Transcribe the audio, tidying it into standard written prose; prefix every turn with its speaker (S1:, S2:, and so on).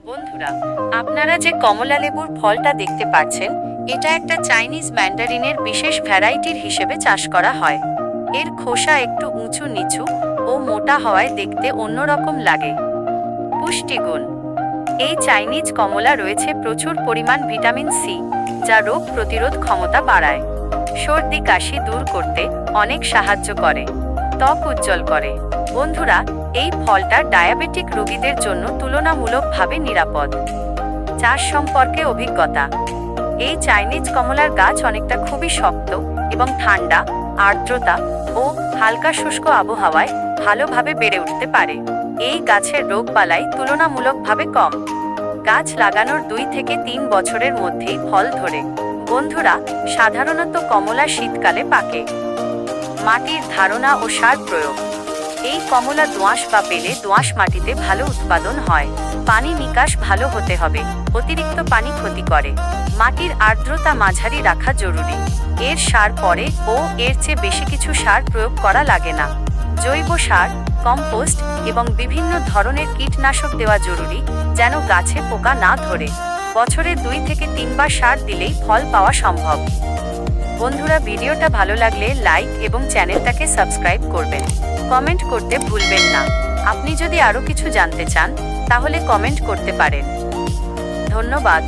S1: বন্ধুরা, আপনারা যে কমলা লেবুর ফলটা দেখতে পাচ্ছেন, এটা একটা চাইনিজ ম্যান্ডারিনের বিশেষ ভ্যারাইটির হিসেবে চাষ করা হয়। এর খোসা একটু উঁচু নিচু ও মোটা হওয়ায় দেখতে অন্যরকম লাগে। পুষ্টিগুণ: এই চাইনিজ কমলা রয়েছে প্রচুর পরিমাণ ভিটামিন সি, যা রোগ প্রতিরোধ ক্ষমতা বাড়ায়। সর্দি কাশি দূর করতে অনেক সাহায্য করে। ত্বক উজ্জ্বল করে। বন্ধুরা, এই ফলটা ডায়াবেটিক রোগীদের জন্য তুলনামূলকভাবে নিরাপদ। চাষ সম্পর্কে অভিজ্ঞতা: এই চাইনিজ কমলার গাছ অনেকটা খুবই শক্ত এবং ঠান্ডা, আর্দ্রতা ও হালকা শুষ্ক আবহাওয়ায় ভালোভাবে বেড়ে উঠতে পারে। এই গাছের রোগবালাই তুলনামূলকভাবে কম। গাছ লাগানোর 2 থেকে 3 বছরের মধ্যেই ফল ধরে। বন্ধুরা, সাধারণত কমলা শীতকালে পাকে। মাটির ধারণা ও সার প্রয়োগ: এই কমলা দোআঁশ বা বেলে দোআঁশ মাটিতে ভালো উৎপাদন হয়। পানি নিকাশ ভালো হতে হবে, অতিরিক্ত পানি ক্ষতি করে। মাটির আর্দ্রতা মাঝারি রাখা জরুরি। এর সার পরে ও এর চেয়ে বেশি কিছু সার প্রয়োগ করা লাগে না। জৈব সার, কম্পোস্ট এবং বিভিন্ন ধরনের কীটনাশক দেওয়া জরুরি, যেন গাছে পোকা না ধরে। বছরে 2 থেকে 3 বার সার দিলেই ফল পাওয়া সম্ভব। বন্ধুরা, ভিডিওটা ভালো লাগলে লাইক এবং চ্যানেলটাকে সাবস্ক্রাইব করবেন। কমেন্ট করতে ভুলবেন না। আপনি যদি আরও কিছু জানতে চান, তাহলে কমেন্ট করতে পারেন। ধন্যবাদ।